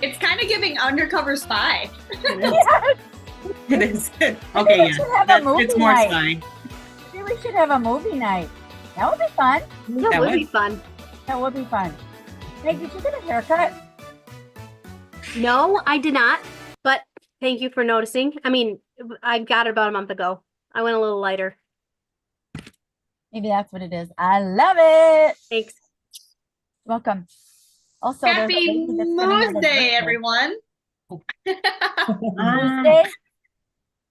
It's kind of giving Undercover Spy. Yes, It is. Okay, we yeah. should have a movie It's more night. spy. we should have a movie night. That would be fun. That That would would. be fun. That would be fun. Hey, did you get a haircut? No, I did not. But thank you for noticing. I mean, I got it about a month ago. I went a little lighter. Maybe that's what it is. I love it. Thanks. Welcome. Also, there's a Happy lady that's gonna have Moose a Day, birthday. everyone. Moose Day?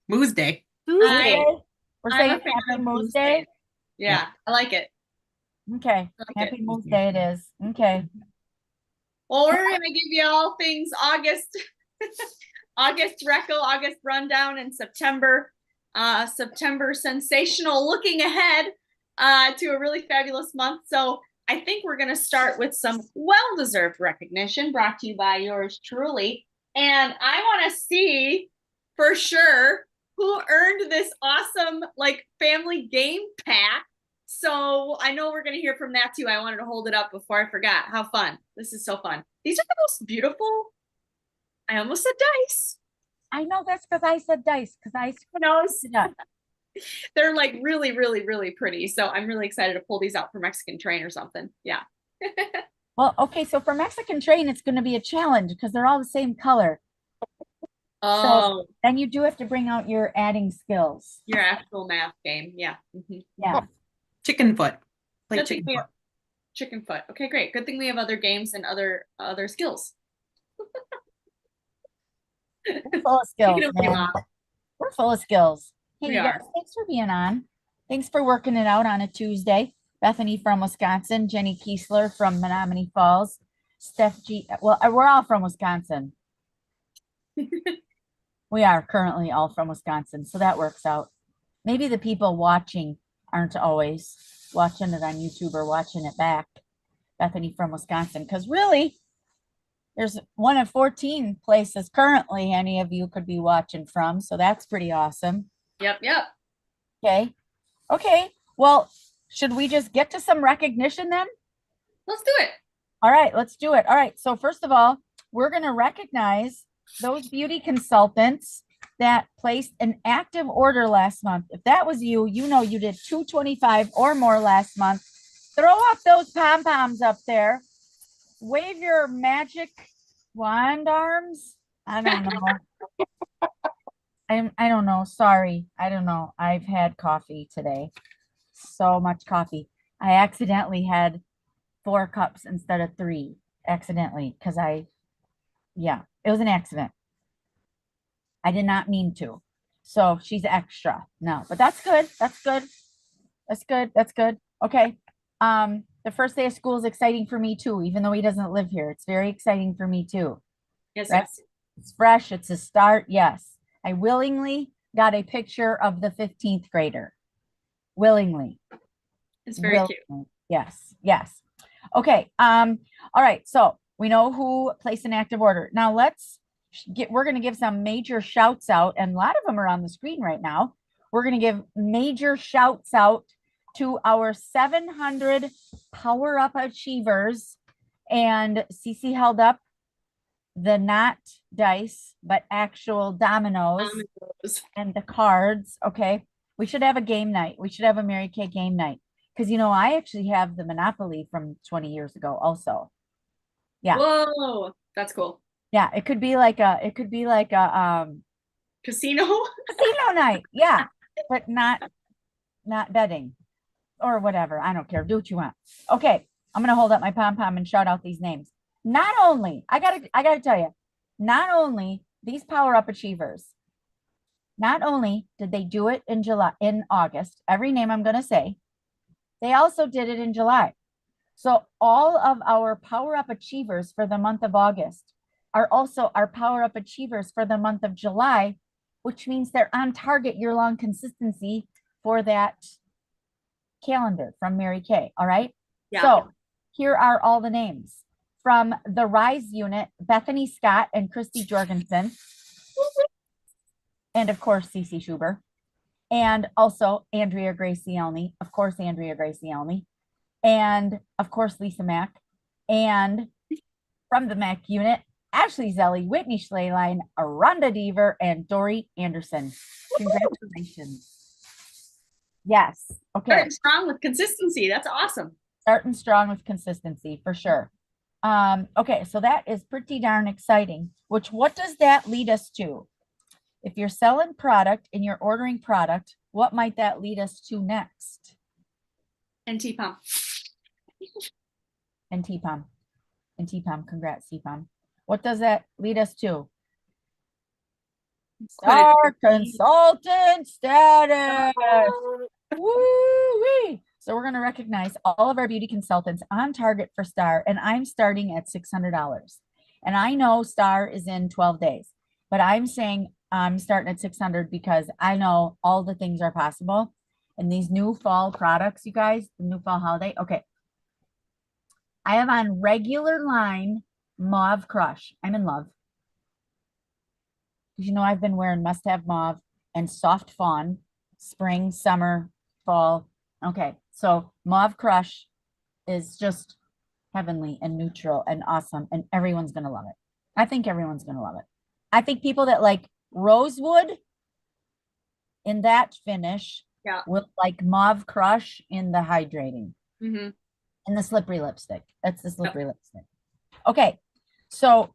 Moose Day. Moose Hi. Day? We're I'm saying a fan Happy of Moose Moose Day? Day. Yeah, I like it. Okay. I like Happy it. Moose Day it is. Okay. Well, we're gonna give you all things August, August Reco, August rundown, and September, September sensational. Looking ahead to a really fabulous month. So I think we're gonna start with some well-deserved recognition brought to you by yours truly. And I want to see for sure who earned this awesome like family game pack. So I know we're going to hear from that too. I wanted to hold it up before I forgot. How fun. This is so fun. These are the most beautiful. I almost said dice. I know that's because I said dice, because I You know, screwed up. they're like really, really, really pretty. So I'm really excited to pull these out for Mexican Train or something. Yeah. Well, okay, so for Mexican Train, it's going to be a challenge because they're all the same color. Oh, Then you do have to bring out your adding skills. your actual math game. Yeah. Mhm. Yeah. Chicken foot. Play Good thing chicken we foot. have chicken foot. Okay, great. Good thing we have other games and other skills. We're full of skills, Speaking of man. Mom, We're full of skills. Hey, We you guys, are. thanks for being on. Thanks for working it out on a Tuesday. Bethany from Wisconsin, Jenny Kiesler from Menominee Falls, Steph G. Well, we're all from Wisconsin. We are currently all from Wisconsin, so that works out. Maybe the people watching aren't always watching it on YouTube or watching it back. Bethany from Wisconsin, because really, there's one of 14 places currently any of you could be watching from, so that's pretty awesome. Yep, yep. Okay. Okay. Well, should we just get to some recognition then? Let's do it. All right, let's do it. All right. So first of all, we're going to recognize those beauty consultants that placed an active order last month. If that was you, you know you did 225 or more last month. Throw up those pom-poms up there. Wave your magic wand arms. I don't know. I don't know. Sorry. I don't know. I've had coffee today. So much coffee. I accidentally had 4 cups instead of 3 accidentally because yeah, it was an accident. I did not mean to. So she's extra. No, but that's good. That's good. That's good. That's good. Okay. The first day of school is exciting for me too, even though he doesn't live here. It's very exciting for me too. Yes, Right? yes. It's fresh. It's a start. Yes. I willingly got a picture of the 15th grader. Willingly. It's very cute. Willingly. Yes. Yes. Okay. All right. So we know who placed an active order. Now we're going to give some major shouts out, and a lot of them are on the screen right now. We're going to give major shouts out to our 700 Power Up Achievers, and Cece held up the not dice, but actual dominoes and the cards. Okay. We should have a game night. We should have a Mary Kay game night. Because I actually have the Monopoly from 20 years ago also. Yeah. Whoa, that's cool. Yeah. It could be like a Casino? casino night. Yeah. But not betting or whatever. I don't care. Do what you want. Okay. I'm gonna hold up my pom-pom and shout out these names. Not only, I gotta tell you, not only these Power Up Achievers, not only did they do it in August, every name I'm gonna say, they also did it in July. So all of our Power Up Achievers for the month of August are also our Power Up Achievers for the month of July, which means they're on target year-long consistency for that calendar from Mary Kay. All right. Yeah. So here are all the names from the Rise unit: Bethany Scott and Christy Jorgensen. And of course, Cece Schuber. And also Andrea Gracielny. Of course, Andrea Gracielny. And of course, Lisa Mack. And from the Mac unit, Ashley Zelli, Whitney Schleline, Rhonda Deaver, and Dory Anderson. Congratulations. Yes. Okay. Starting strong with consistency. That's awesome. Starting strong with consistency for sure. Okay, so that is pretty darn exciting. What does that lead us to? If you're selling product and you're ordering product, what might that lead us to next? And T-Pump. And T-Pom. And T-Pom, congrats, T-Pom. What does that lead us to? Star consultant status. Woo-wee. So we're going to recognize all of our beauty consultants on target for Star, and I'm starting at $600. And I know Star is in 12 days, but I'm saying I'm starting at 600 because I know all the things are possible. And these new fall products, you guys, the new fall holiday. Okay. I have on regular line Mauve Crush. I'm in love. You know, I've been wearing Must Have Mauve and Soft Fawn, spring, summer, fall. Okay, so Mauve Crush is just heavenly and neutral and awesome, and everyone's going to love it. I think everyone's going to love it. I think people that like Rosewood in that finish will like Mauve Crush in the hydrating. Mm-hmm. And the slippery lipstick. That's the slippery lipstick. Okay. So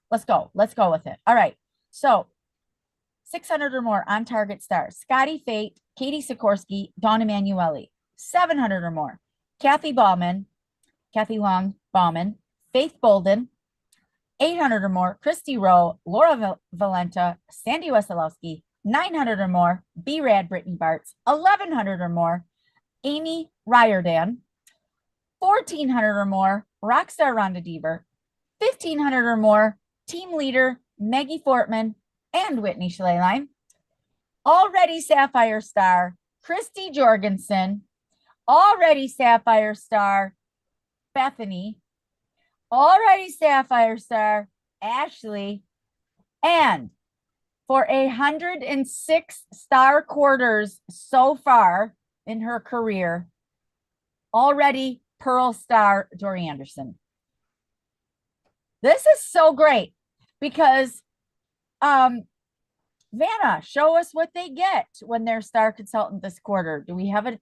let's go. Let's go with it. All right. So 600 or more on target stars. Scotty Fate, Katie Sikorsky, Dawn Emanuele. 700 or more. Kathy Long Bauman, Faith Bolden. 800 or more. Christy Rowe, Laura Valenta, Sandy Wesolowski. 900 or more. B-Rad Brittany Bartz. 1100 or more. Amy Riordan. 1,400 or more, Rockstar Rhonda Deaver, 1,500 or more, team leader Maggie Fortman and Whitney Schleline, already Sapphire Star Christy Jorgensen, already Sapphire Star Bethany, already Sapphire Star Ashley, and for 106 star quarters so far in her career, already Pearl Star Dory Anderson. This is so great because Vanna, show us what they get when they're star consultant this quarter. Do we have a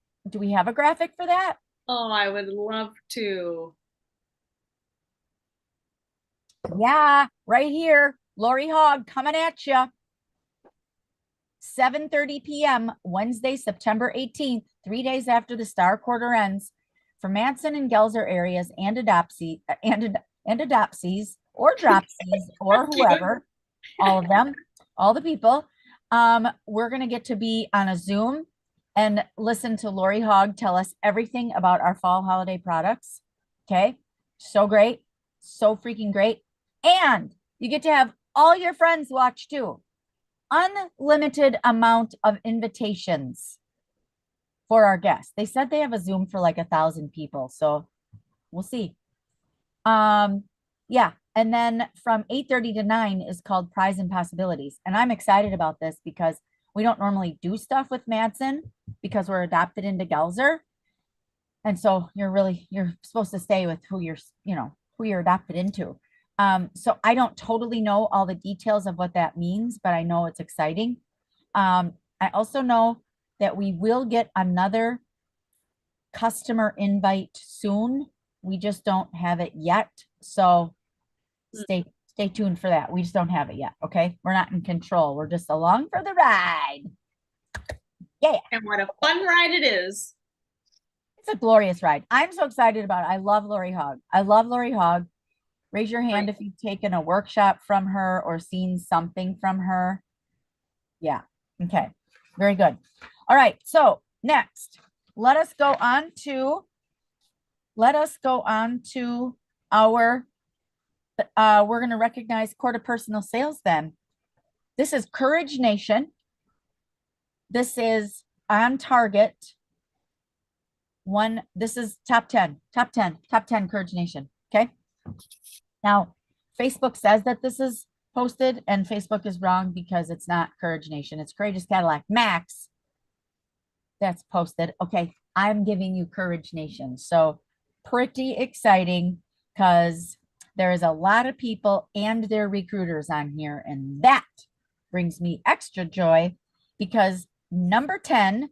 graphic for that? Oh, I would love to. Yeah, right here. Lori Hogg coming at you. 7:30 p.m. Wednesday, September 18th, 3 days after the star quarter ends. For Manson and Gelser areas and adoptees or dropsies or whoever, all of them, all the people, we're going to get to be on a Zoom and listen to Lori Hogg tell us everything about our fall holiday products. Okay. So great. So freaking great. And you get to have all your friends watch too. Unlimited amount of invitations for our guests. They said they have a Zoom for like 1,000 people. So we'll see. Yeah. And then from 8:30 to 9 is called Prize and Possibilities. And I'm excited about this because we don't normally do stuff with Madsen because we're adopted into Gelser. And so you're supposed to stay with who you're adopted into. So I don't totally know all the details of what that means, but I know it's exciting. I also know that we will get another customer invite soon. We just don't have it yet. So stay tuned for that. We just don't have it yet. Okay. We're not in control. We're just along for the ride. Yeah. And what a fun ride it is. It's a glorious ride. I'm so excited about it. I love Lori Hogg. I love Lori Hogg. Raise your hand if you've taken a workshop from her or seen something from her. Yeah. Okay. Very good. All right. So next, let us go on to our, we're going to recognize Quarter Personal Sales then. This is Courage Nation. This is on target. This is top 10 Courage Nation. Okay. Now, Facebook says that this is posted and Facebook is wrong because it's not Courage Nation. It's Courageous Cadillac Max that's posted. Okay. I'm giving you Courage Nation. So pretty exciting because there is a lot of people and their recruiters on here, and that brings me extra joy because number 10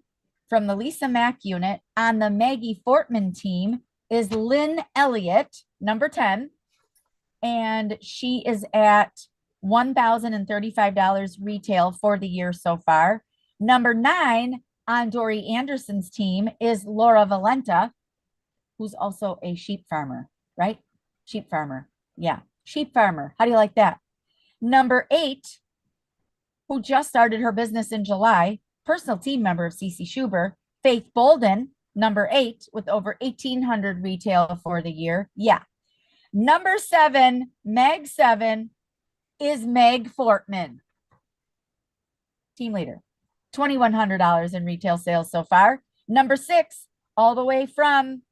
from the Lisa Mack unit on the Maggie Fortman team is Lynn Elliott, number 10, and she is at $1,035 retail for the year so far. Number 9 on Dory Anderson's team is Laura Valenta, who's also a sheep farmer, right? Sheep farmer. Yeah, sheep farmer. How do you like that? Number 8, who just started her business in July, personal team member of CC Schuber, Faith Bolden, number 8, with over 1,800 retail for the year. Yeah. Number 7, Meg 7, is Meg Fortman, team leader. $2,100 in retail sales so far. Number 6, all the way from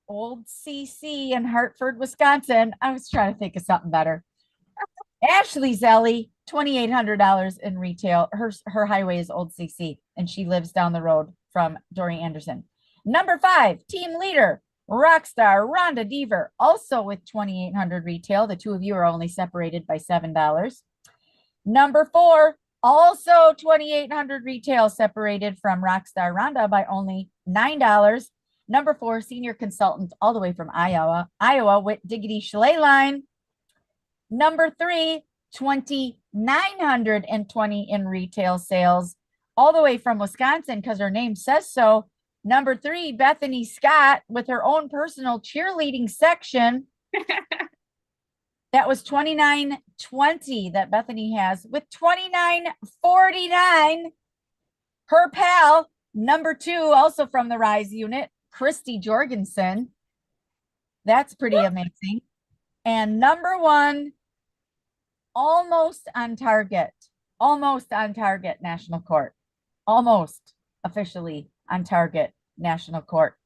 Old CC in Hartford, Wisconsin. I was trying to think of something better. Ashley Zelli, $2,800 in retail. Her highway is Old CC, and she lives down the road from Dory Anderson. Number 5, team leader, Rockstar Rhonda Deaver, also with 2,800 retail. The two of you are only separated by $7. Number 4, also 2,800 retail, separated from Rockstar Rhonda by only $9. Number 4, senior consultant all the way from Iowa with Diggity Chalet Line. Number 3, 2,920 in retail sales, all the way from Wisconsin because her name says so. Number 3, Bethany Scott with her own personal cheerleading section. That was $2,920 that Bethany has with $2,949. Her pal, number 2, also from the Rise unit, Christy Jorgensen. That's pretty amazing. And number 1, almost on target, National Court, almost officially on target, National Court.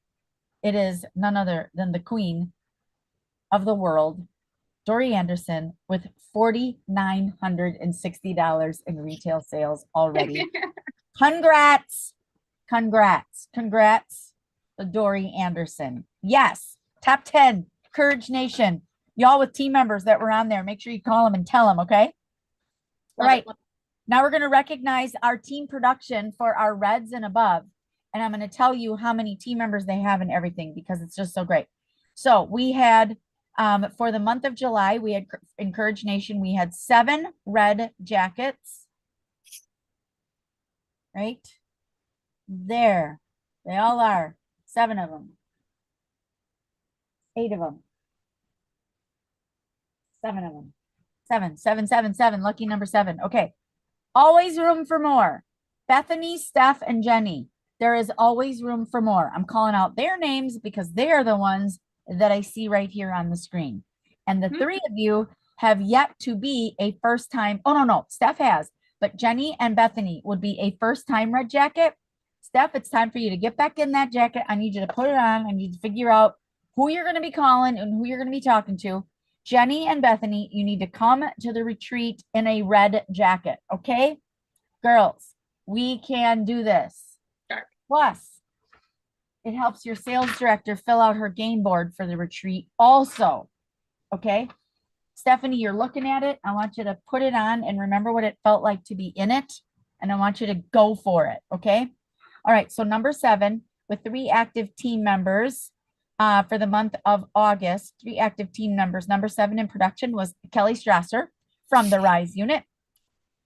It is none other than the queen of the world, Dory Anderson, with $4,960 in retail sales already. Congrats to Dory Anderson. Yes, top 10, Courage Nation. Y'all with team members that were on there, make sure you call them and tell them, okay? All right, now we're going to recognize our team production for our Reds and above. And I'm going to tell you how many team members they have and everything because it's just so great. So we had, for the month of July, we had in Courage Nation, we had 7 red jackets. Right there. They all are. 7 of them. 8 of them. 7 of them. 7, 7, 7, 7. Lucky number 7. Okay. Always room for more. Bethany, Steph, and Jenny. There is always room for more. I'm calling out their names because they are the ones that I see right here on the screen. And the 3 of you have yet to be a first time. Oh, no. Steph has. But Jenny and Bethany would be a first time red jacket. Steph, it's time for you to get back in that jacket. I need you to put it on. I need to figure out who you're going to be calling and who you're going to be talking to. Jenny and Bethany, you need to come to the retreat in a red jacket. Okay? Girls, we can do this. Sure. Plus, it helps your sales director fill out her game board for the retreat also. Okay? Stephanie, you're looking at it. I want you to put it on and remember what it felt like to be in it. And I want you to go for it. Okay? All right. So number 7 with 3 active team members for the month of August, 3 active team members. Number 7 in production was Kelly Strasser from the Rise unit.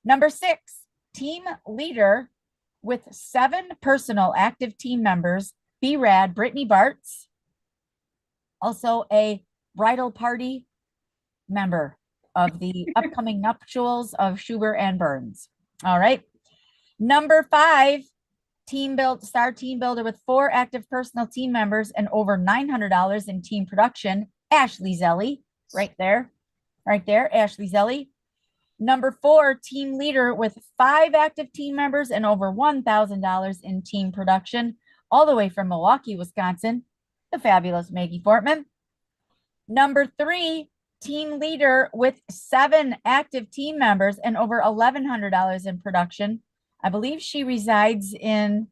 Number 6, team leader with 7 personal active team members, B-Rad, Brittany Bartz, also a bridal party member of the upcoming nuptials of Schuber and Burns. All right. Number 5, star team builder with 4 active personal team members and over $900 in team production, Ashley Zelli, right there, Ashley Zelli. Number 4, team leader with 5 active team members and over $1,000 in team production, all the way from Milwaukee, Wisconsin, the fabulous Maggie Fortman. Number 3, team leader with 7 active team members and over $1,100 in production. I believe she resides in,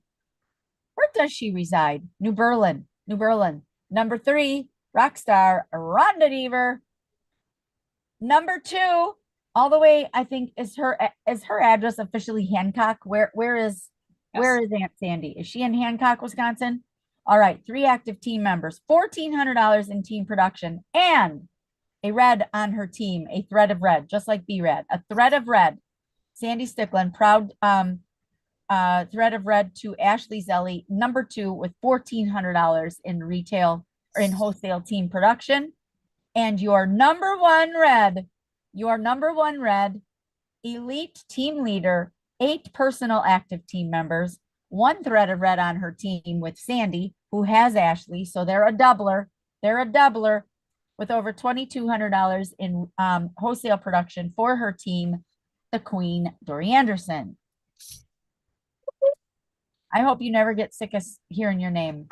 where does she reside? New Berlin. New Berlin. Number 3, rock star Rhonda Deaver. Number 2, all the way, I think, is her address officially Hancock? Where is Aunt Sandy? Is she in Hancock, Wisconsin? All right, 3 active team members, $1,400 in team production, and a red on her team, a thread of red, just like B-Red, a thread of red. Sandy Stickland, proud thread of red to Ashley Zelli, number 2 with $1,400 in retail or in wholesale team production. And your number one red, elite team leader, 8 personal active team members, 1 thread of red on her team with Sandy, who has Ashley. So they're a doubler. With over $2,200 in wholesale production for her team, the Queen, Dory Anderson. I hope you never get sick of hearing your name,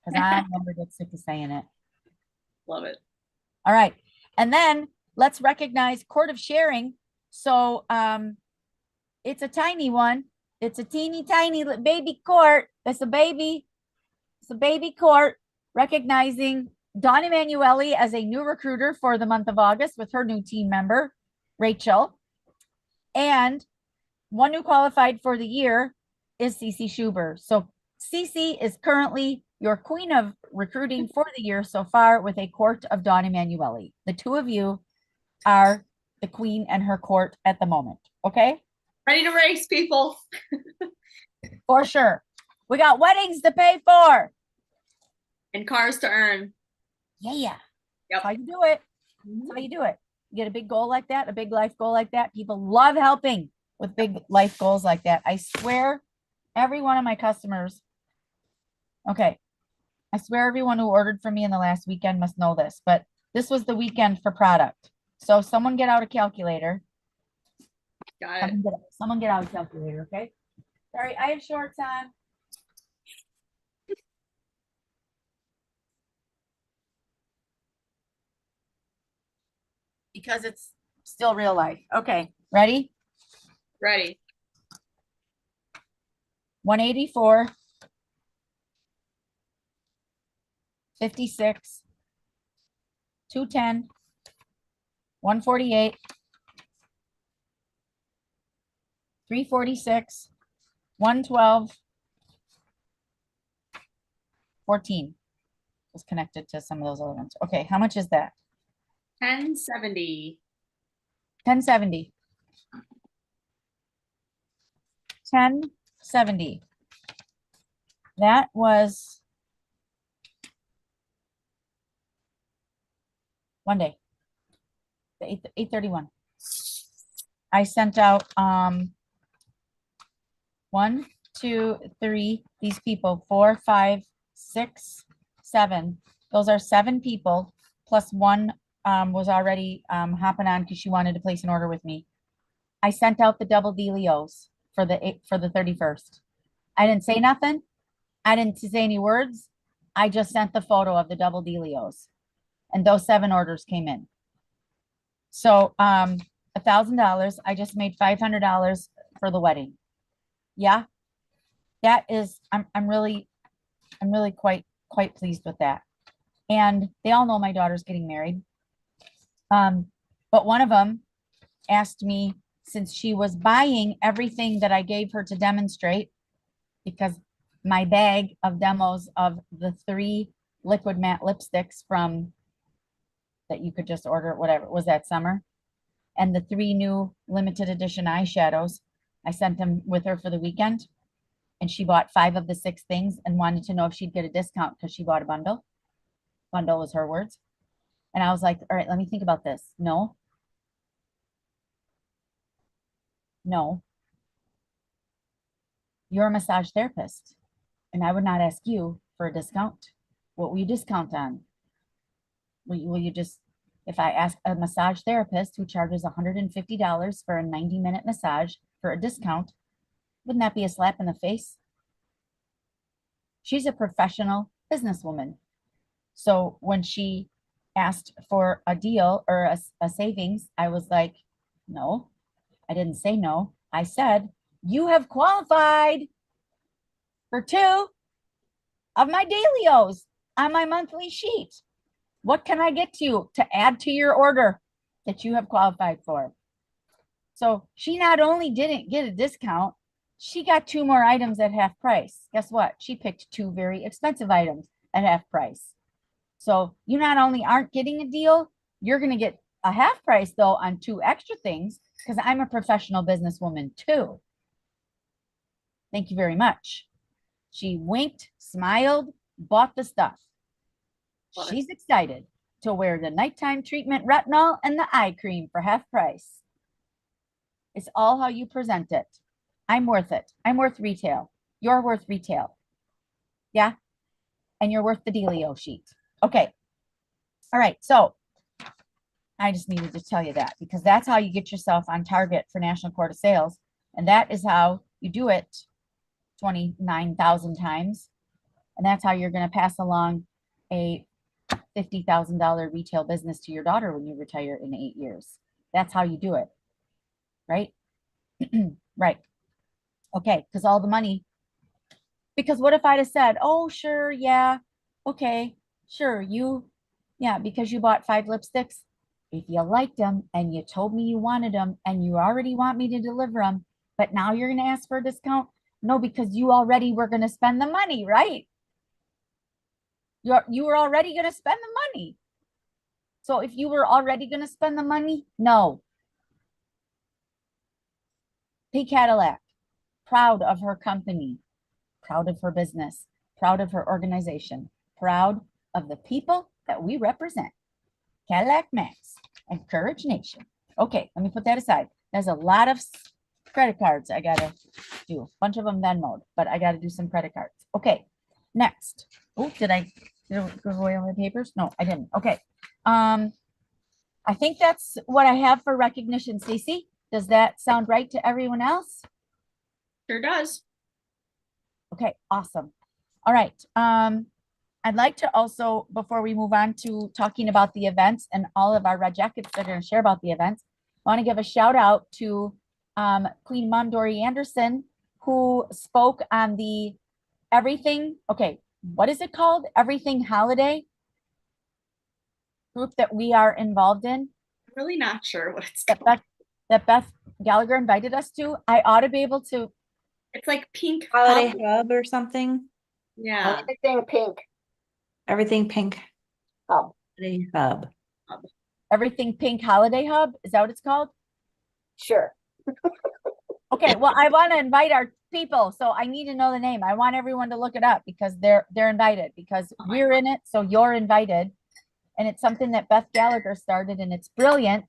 because I never get sick of saying it. Love it. All right. And then let's recognize Court of Sharing. So it's a tiny one. It's a teeny tiny baby court. It's a baby court recognizing Dawn Emanuele as a new recruiter for the month of August with her new team member, Rachel. And one who qualified for the year is Cece Schuber. So Cece is currently your queen of recruiting for the year so far with a court of Dawn Emanuele. The 2 of you are the queen and her court at the moment. Okay? Ready to race, people. For sure. We got weddings to pay for. And cars to earn. Yeah. Yep. That's how you do it. That's how you do it. You get a big goal like that, a big life goal like that. People love helping with big life goals like that. I swear every one of my customers, okay, I swear everyone who ordered from me in the last weekend must know this, but this was the weekend for product. So someone get out a calculator. Got it. Someone get out a calculator, okay? Sorry, I have shorts on. Because it's still real life. Okay, ready? Ready. 184, 56, 210, 148, 346, 112, 14 was connected to some of those other ones. Okay, how much is that? 1070. 1070. 1070. That was one day. 8:31. I sent out 1, 2, 3, these people, 4, 5, 6, 7. Those are 7 people, plus one was already hopping on because she wanted to place an order with me. I sent out the double Delios for the 31st. I didn't say nothing. I didn't say any words. I just sent the photo of the double Delios, and those 7 orders came in. So $1,000. I just made $500 for the wedding. Yeah, that is. I'm really quite pleased with that. And they all know my daughter's getting married. But one of them asked me, since she was buying everything that I gave her to demonstrate, because my bag of demos of the 3 liquid matte lipsticks from that you could just order, whatever, was that summer, and the 3 new limited edition eyeshadows, I sent them with her for the weekend, and she bought 5 of the 6 things and wanted to know if she'd get a discount because she bought a bundle. Bundle was her words. And I was like, all right, let me think about this. No. You're a massage therapist, and I would not ask you for a discount. What will you discount on? Will you just, if I ask a massage therapist who charges $150 for a 90-minute massage for a discount, wouldn't that be a slap in the face? She's a professional businesswoman. So when she asked for a deal or a savings, I was like, no. I didn't say no. I said, you have qualified for 2 of my Delios. on my monthly sheet. What can I get you to add to your order that you have qualified for? So she not only didn't get a discount, she got 2 more items at half price. Guess what? She picked 2 very expensive items at half price. So you not only aren't getting a deal, you're going to get a half price though on 2 extra things because I'm a professional businesswoman too. Thank you very much. She winked, smiled, bought the stuff. Love it. She's excited to wear the nighttime treatment retinol and the eye cream for half price. It's all how you present it. I'm worth it. I'm worth retail. You're worth retail. Yeah. And you're worth the dealio sheet. Okay. All right. So I just needed to tell you that because that's how you get yourself on target for National Court of Sales. And that is how you do it 29,000 times. And that's how you're going to pass along a $50,000 retail business to your daughter when you retire in 8 years. That's how you do it. Right? Right. Okay. Because all the money. Because what if I'd have said, oh, sure. Yeah. Okay. Sure. Yeah, because you bought 5 lipsticks. If you liked them and you told me you wanted them and you already want me to deliver them, but now you're going to ask for a discount? No, because you already were going to spend the money, right? You were already going to spend the money. So if you were already going to spend the money, no. P. Cadillac, proud of her company, proud of her business, proud of her organization, proud of the people that we represent. Cadillac Max and Courage Nation. Okay, let me put that aside. There's a lot of credit cards I gotta do. A bunch of them Venmoed, but I gotta do some credit cards. Okay, next. Oh, did I go away on my papers? No, I didn't. Okay. I think that's what I have for recognition. Stacy, does that sound right to everyone else? Sure does. Okay, awesome. All right. I'd like to also, before we move on to talking about the events and all of our red jackets that are going to share about the events, I want to give a shout out to Queen Mom Dory Anderson, who spoke on the Everything. Okay, what is it called? Everything Holiday group that we are involved in. I'm really not sure what it's That called. Beth Gallagher invited us to. I ought to be able to. It's like pink. Holiday hub. Hub or something. Yeah. Everything pink. Everything pink. Oh, Holiday Hub. Everything Pink Holiday Hub. Is that what it's called? sure. Okay, well, I want to invite our people, so I need to know the name. I want everyone to look it up because they're invited because Oh my we're in it, so you're invited. And it's something that Beth Gallagher started and it's brilliant.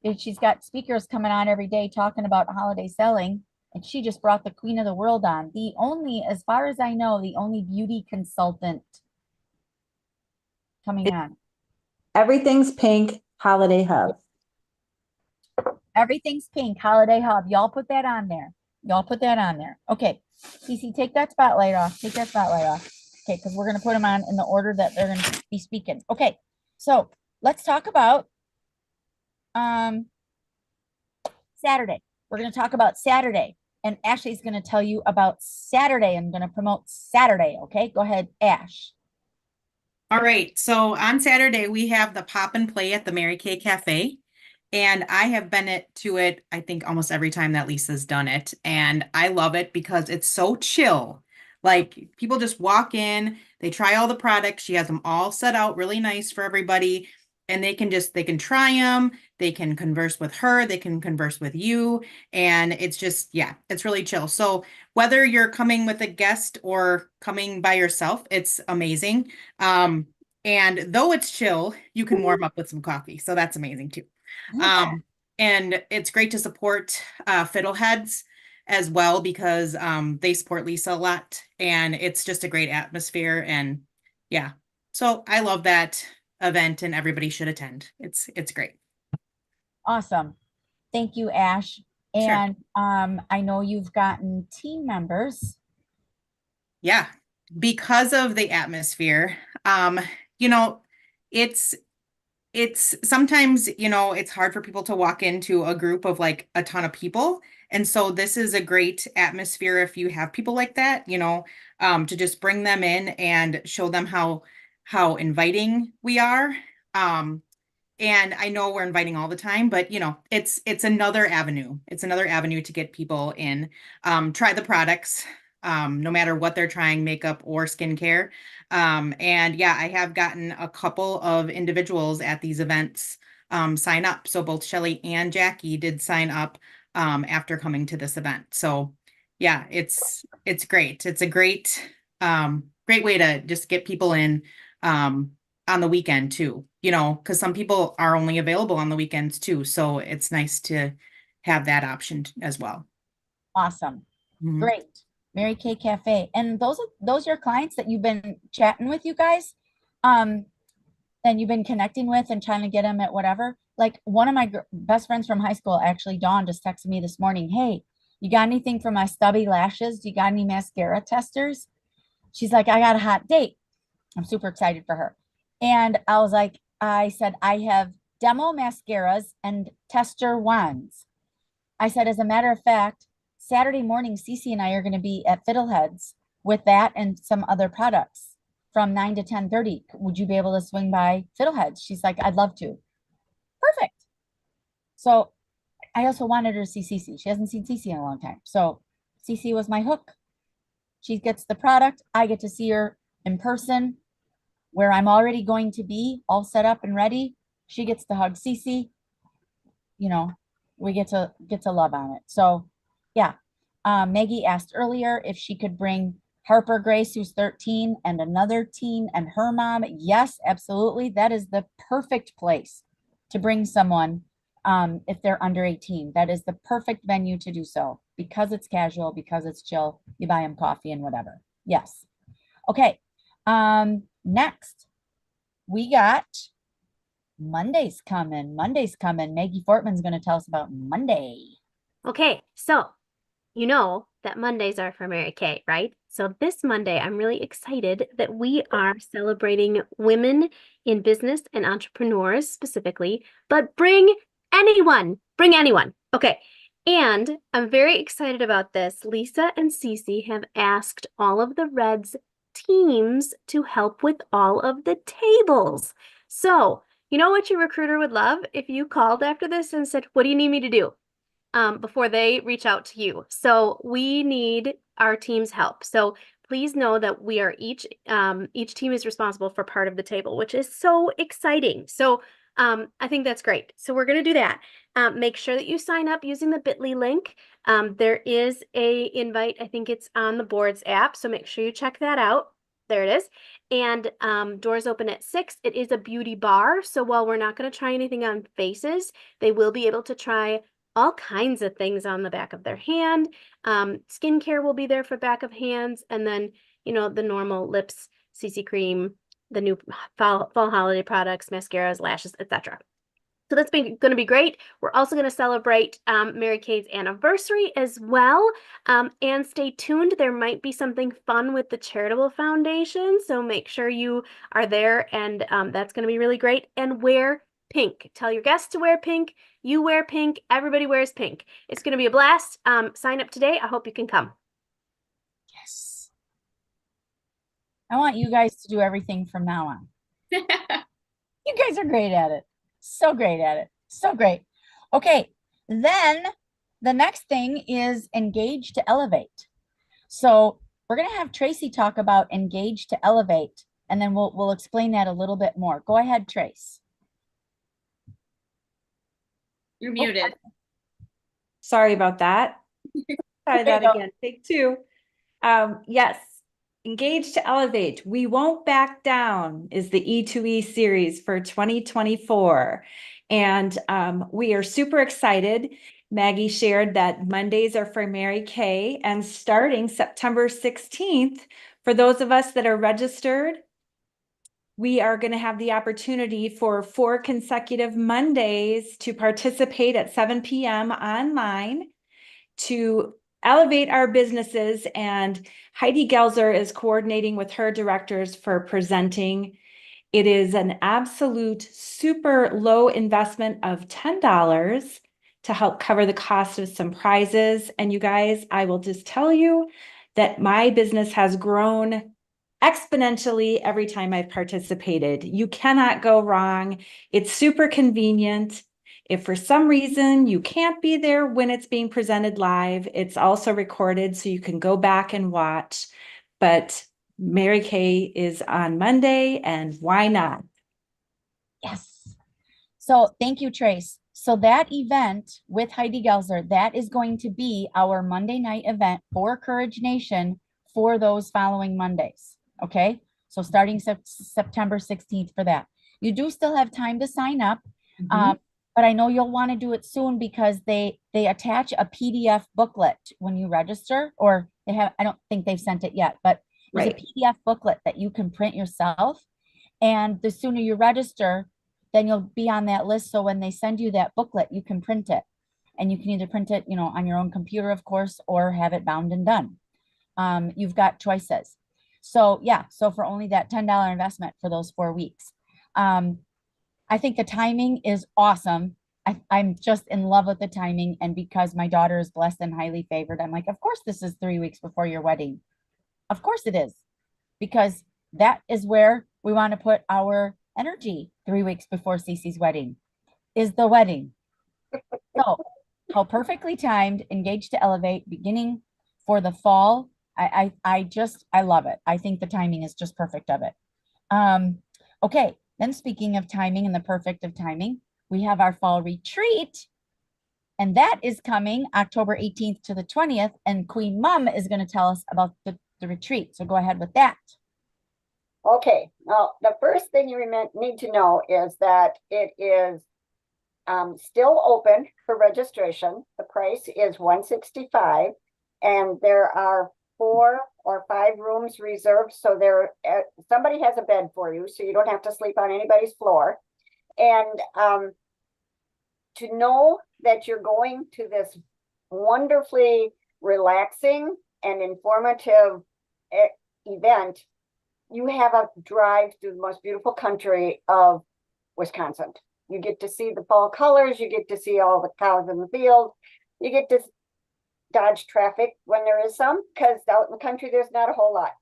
And she's got speakers coming on every day talking about holiday selling. And she just brought the Queen of the World on. The only, as far as I know, the only beauty consultant coming on. Everything's pink. Holiday Hub. Everything's Pink Holiday Hub. Y'all put that on there. Y'all put that on there. Okay. Cece, take that spotlight off. Take that spotlight off. Okay, because we're going to put them on in the order that they're going to be speaking. Okay. So let's talk about Saturday. We're going to talk about Saturday. And Ashley's going to tell you about Saturday. I'm going to promote Saturday. Okay. Go ahead, Ash. All right. So on Saturday, we have the Pop and Play at the Mary Kay Cafe. And I have been to it, I think, almost every time that Lisa's done it. And I love it because it's so chill. Like people just walk in, they try all the products. She has them all set out really nice for everybody. And they can try them. They can converse with her. They can converse with you. And it's just, yeah, it's really chill. So whether you're coming with a guest or coming by yourself, it's amazing. And though it's chill, you can warm up with some coffee. So that's amazing too. And it's great to support Fiddleheads as well because they support Lisa a lot and it's just a great atmosphere. And yeah, so I love that event and everybody should attend. It's great. Awesome. Thank you, Ash. Sure. And I know you've gotten team members. Yeah, because of the atmosphere, it's sometimes, it's hard for people to walk into a group of like a ton of people. And so this is a great atmosphere if you have people like that, to just bring them in and show them how how inviting we are. And I know we're inviting all the time, but it's another avenue. It's another avenue to get people in. Try the products, no matter what they're trying, makeup or skincare. And yeah, I have gotten a couple of individuals at these events sign up. So both Shelly and Jackie did sign up after coming to this event. So yeah, it's great. It's a great great way to just get people in on the weekend too, because some people are only available on the weekends too. So it's nice to have that option as well. Awesome. Mhm. Great. Mary Kay Cafe. And those are your clients that you've been chatting with, you guys? And you've been connecting with and trying to get them at whatever. Like one of my best friends from high school, actually, Dawn, just texted me this morning. Hey, you got anything for my stubby lashes? Do you got any mascara testers? She's like, I got a hot date. I'm super excited for her. And I said, I have demo mascaras and tester wands. I said, as a matter of fact, Saturday morning, Cece and I are going to be at Fiddleheads with that and some other products from 9 to 10:30. Would you be able to swing by Fiddleheads? She's like, I'd love to. Perfect. So I also wanted her to see Cece. She hasn't seen Cece in a long time. So Cece was my hook. She gets the product. I get to see her in person where I'm already going to be all set up and ready. She gets to hug Cece. We get to love on it. So yeah. Maggie asked earlier if she could bring Harper Grace, who's 13, and another teen and her mom. Yes, absolutely. That is the perfect place to bring someone if they're under 18. That is the perfect venue to do so because it's casual, because it's chill. You buy them coffee and whatever. Yes. Okay. Next, we got Monday's coming. Maggie Fortman's going to tell us about Monday. Okay, so you know that Mondays are for Mary Kay, right? So this Monday, I'm really excited that we are celebrating women in business and entrepreneurs specifically, but bring anyone. Okay. And I'm very excited about this. Lisa and Cece have asked all of the Reds teams to help with all of the tables. So, you know what your recruiter would love if you called after this and said, what do you need me to do? Before they reach out to you. So we need our team's help. So please know that we are each team is responsible for part of the table, which is so exciting. So I think that's great. So we're going to do that. Make sure that you sign up using the bit.ly link. There is a invite. I think it's on the boards app. So make sure you check that out. There it is. And doors open at 6. It is a beauty bar. So while we're not going to try anything on faces, they will be able to try all kinds of things on the back of their hand. Skincare will be there for back of hands. And then, the normal lips, CC cream, the new fall holiday products, mascaras, lashes, etc. So that's going to be great. We're also going to celebrate Mary Kay's anniversary as well. And stay tuned. There might be something fun with the Charitable Foundation. So make sure you are there. And that's going to be really great. And wear pink. Tell your guests to wear pink. You wear pink. Everybody wears pink. It's going to be a blast. Sign up today. I hope you can come. Yes. I want you guys to do everything from now on. You guys are great at it. So great at it. So great. Okay. Then the next thing is engage to elevate. So we're going to have Tracy talk about engage to elevate, and then we'll explain that a little bit more. Go ahead, Trace. You're muted. Sorry about that. Try that go. again. Take 2. Yes. Engage to elevate. We won't back down is the E2E series for 2024. And we are super excited. Maggie shared that Mondays are for Mary Kay, and starting September 16th, for those of us that are registered, we are going to have the opportunity for 4 consecutive Mondays to participate at 7 p.m. online to elevate our businesses. And Heidi Gelzer is coordinating with her directors for presenting. It is an absolute super low investment of $10 to help cover the cost of some prizes. And you guys, I will just tell you that my business has grown exponentially every time I've participated. You cannot go wrong. It's super convenient. If for some reason you can't be there when it's being presented live, it's also recorded so you can go back and watch. But Mary Kay is on Monday, and why not? Yes. So thank you, Trace. So that event with Heidi Gelser, that is going to be our Monday night event for Courage Nation for those following Mondays. Okay. So starting September 16th for that. You do still have time to sign up. But I know you'll want to do it soon because they attach a PDF booklet when you register, or they have, I don't think they've sent it yet, but there's a PDF booklet that you can print yourself. And the sooner you register, then you'll be on that list. So when they send you that booklet, you can print it, and you can either print it, on your own computer, of course, or have it bound and done. You've got choices. So yeah, so for only that $10 investment for those 4 weeks. I think the timing is awesome. I'm just in love with the timing. And because my daughter is blessed and highly favored, I'm like, of course, this is 3 weeks before your wedding. Of course it is, because that is where we want to put our energy. 3 weeks before Cece's wedding is the wedding. So how perfectly timed, Engaged to Elevate, beginning for the fall. I love it. I think the timing is just perfect of it. Okay. Then speaking of timing and the perfect of timing, we have our fall retreat, and that is coming October 18th to the 20th. And Queen Mom is going to tell us about the retreat. So go ahead with that. Okay, now the first thing you need to know is that it is still open for registration. The price is $165, and there are 4 or 5 rooms reserved. So there, somebody has a bed for you, so you don't have to sleep on anybody's floor. And to know that you're going to this wonderfully relaxing and informative event, you have a drive through the most beautiful country of Wisconsin. You get to see the fall colors, you get to see all the cows in the field, you get to dodge traffic when there is some, because out in the country there's not a whole lot.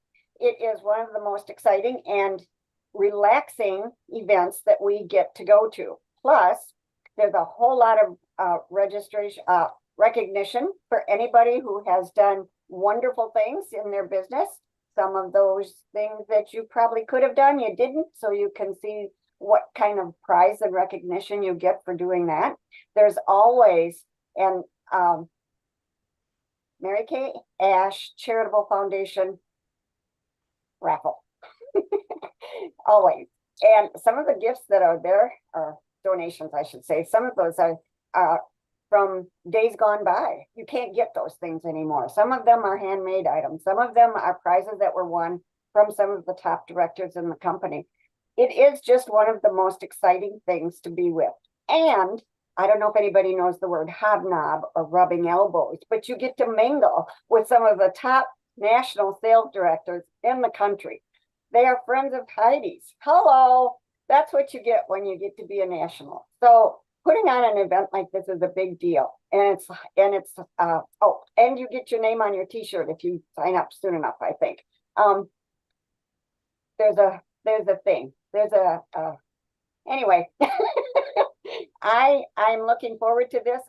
It is one of the most exciting and relaxing events that we get to go to. Plus, there's a whole lot of recognition for anybody who has done wonderful things in their business. Some of those things that you probably could have done, you didn't, so you can see what kind of prize and recognition you get for doing that. There's always an Mary Kay Ash Charitable Foundation raffle. Always. And some of the gifts that are there, are donations, I should say. Some of those are from days gone by. You can't get those things anymore. Some of them are handmade items. Some of them are prizes that were won from some of the top directors in the company. It is just one of the most exciting things to be with. And I don't know if anybody knows the word hobnob or rubbing elbows, but you get to mingle with some of the top national sales directors in the country. They are friends of Heidi's. Hello. That's what you get when you get to be a national. So putting on an event like this is a big deal. And you get your name on your t-shirt if you sign up soon enough, I think. Anyway, I'm looking forward to this.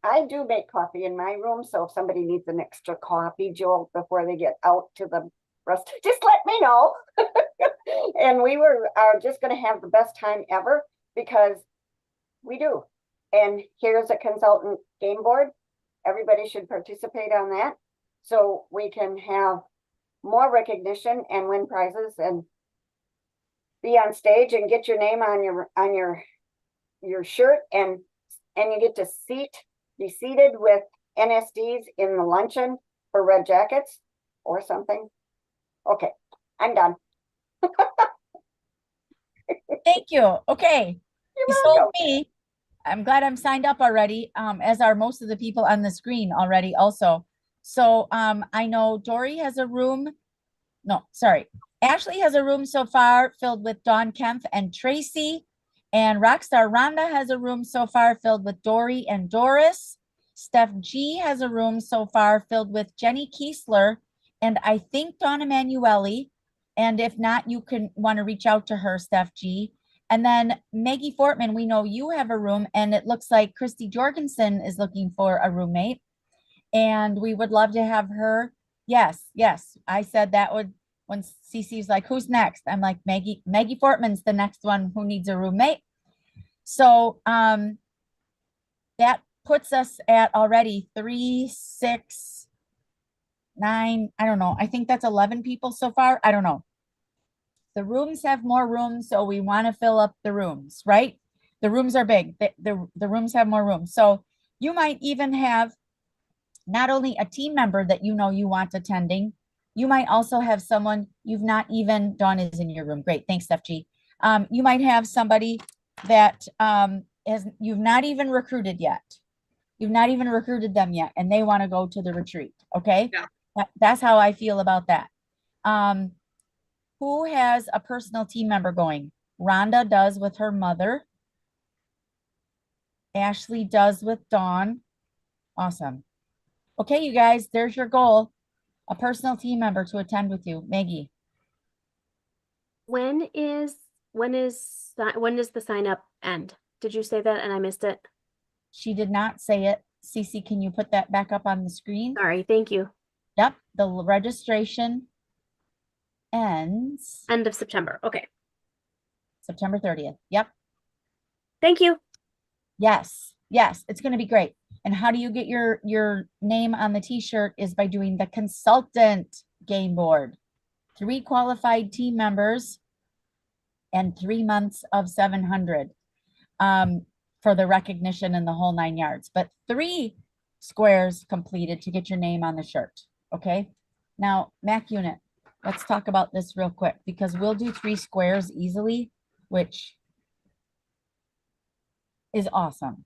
I do make coffee in my room, so if somebody needs an extra coffee jolt before they get out to the rest, just let me know. And we are just going to have the best time ever, because we do. And here's a consultant game board. Everybody should participate on that, so we can have more recognition and win prizes and be on stage and get your name on your shirt, and you get to be seated with NSDs in the luncheon for red jackets or something. Okay, I'm done. Thank you. Okay. You're You sold welcome. me. I'm glad I'm signed up already, as are most of the people on the screen already also. So I know Dory has a room. No, sorry. Ashley has a room so far filled with Dawn Kempf and Tracy. And Rockstar Rhonda has a room so far filled with Dory and Doris. Steph G has a room so far filled with Jenny Kiesler. And I think Dawn Emanuele. And if not, you can want to reach out to her, Steph G. And then Maggie Fortman, we know you have a room, and it looks like Christy Jorgensen is looking for a roommate. And we would love to have her. Yes, yes. I said that would, when Cece's like, who's next? I'm like, Maggie Fortman's the next one who needs a roommate. So that puts us at already 3, 6, 9. I don't know. I think that's 11 people so far. I don't know. The rooms have more rooms, so we want to fill up the rooms, right? The rooms are big. The rooms have more rooms. So you might even have not only a team member that you know you want attending, you might also have someone you've not even, Dawn is in your room. Great. Thanks, Steph G. You might have somebody that you've not even recruited yet. You've not even recruited them yet, and they want to go to the retreat. Okay. Yeah. That's how I feel about that. Who has a personal team member going? Rhonda does with her mother. Ashley does with Dawn. Awesome. Okay, you guys, there's your goal. A personal team member to attend with you. Maggie. When does the sign up end? Did you say that and I missed it? She did not say it. Cece, can you put that back up on the screen? Sorry, thank you. Yep, the registration ends End of September. Okay. September 30th. Yep. Thank you. Yes. Yes, it's going to be great. And how do you get your name on the t-shirt is by doing the consultant game board. 3 qualified team members and 3 months of 700 for the recognition and the whole 9 yards, but 3 squares completed to get your name on the shirt. Okay. Now, Mac unit, let's talk about this real quick because we'll do 3 squares easily, which is awesome.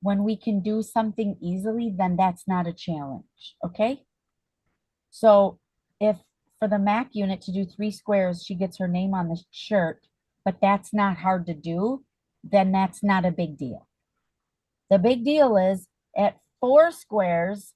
When we can do something easily, then that's not a challenge. Okay. So if for the Mac unit to do 3 squares, she gets her name on the shirt, but that's not hard to do, then that's not a big deal. The big deal is at 4 squares,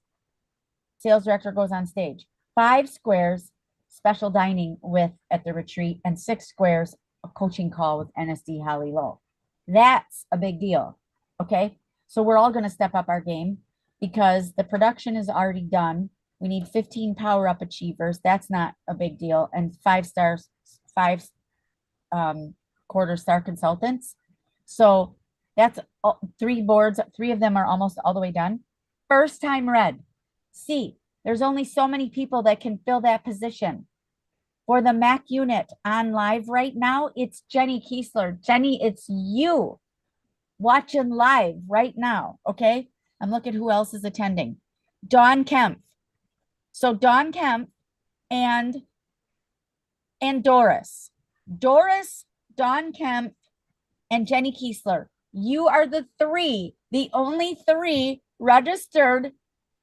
sales director goes on stage. 5 squares, special dining with at the retreat, and 6 squares, a coaching call with NSD Holly Lowe. That's a big deal. Okay. So we're all going to step up our game because the production is already done. We need 15 power up achievers. That's not a big deal. And 5 stars, 5 quarter star consultants. So that's 3 boards. 3 of them are almost all the way done. First time red. See, there's only so many people that can fill that position. For the Mac unit on live right now, it's Jenny Kiesler. Jenny, it's you watching live right now. Okay. I'm looking who else is attending. Dawn Kemp. So Dawn Kemp and Doris. Doris, Dawn Kemp, and Jenny Kiesler. You are the only 3 registered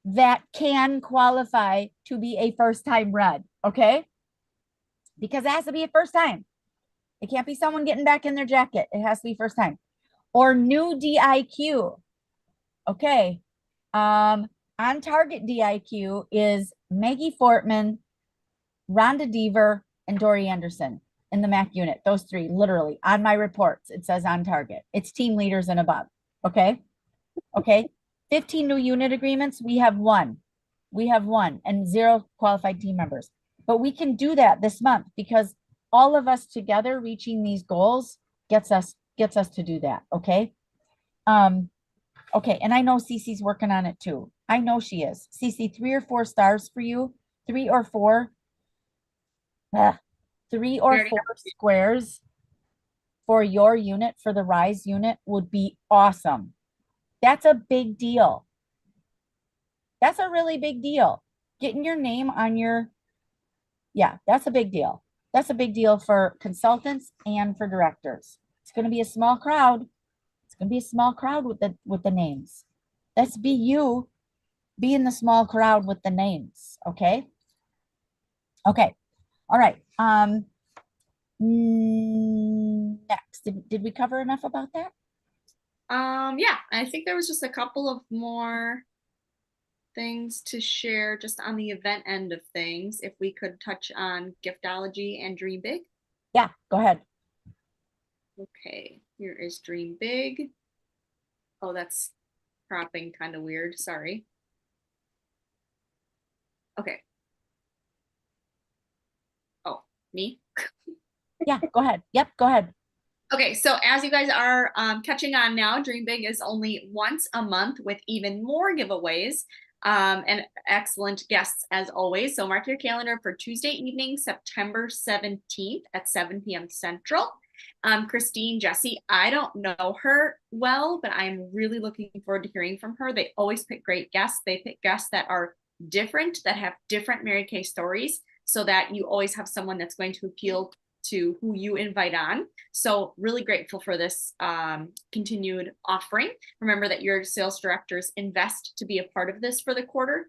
that can qualify to be a first time red. Okay. Because it has to be a first time. It can't be someone getting back in their jacket. It has to be first time. Or new DIQ. Okay. On target DIQ is Maggie Fortman, Rhonda Deaver, and Dory Anderson in the Mac unit. Those 3, literally on my reports, it says on target. It's team leaders and above. Okay. Okay. 15 new unit agreements. We have 1. We have 1 and 0 qualified team members. But we can do that this month because all of us together reaching these goals gets us to do that. Okay. Okay. And I know Cece's working on it too. I know she is. Cece, 3 or 4 stars for you. 3 or 4. 3 or 4 squares for your unit, for the Rise unit would be awesome. That's a big deal. That's a really big deal. Getting your name on your, yeah, that's a big deal. That's a big deal for consultants and for directors. It's going to be a small crowd. It's going to be a small crowd with the names. Let's be you, be in the small crowd with the names. Okay. Okay. All right. Next, did we cover enough about that? Yeah, I think there was just a couple of more things to share just on the event end of things. If we could touch on Giftology and Dream Big. Yeah, go ahead. Okay, here is Dream Big. Oh, that's cropping kind of weird. Sorry. Okay. Oh, me? Yeah, go ahead. Yep, go ahead. Okay, so as you guys are catching on now, Dream Big is only once a month with even more giveaways and excellent guests as always. So mark your calendar for Tuesday evening, September 17th at 7 p.m. Central. Christine Jessie, I don't know her well, but I'm really looking forward to hearing from her. They always pick great guests. They pick guests that are different, that have different Mary Kay stories, so that you always have someone that's going to appeal to who you invite on. So really grateful for this continued offering. Remember that your sales directors invest to be a part of this for the quarter.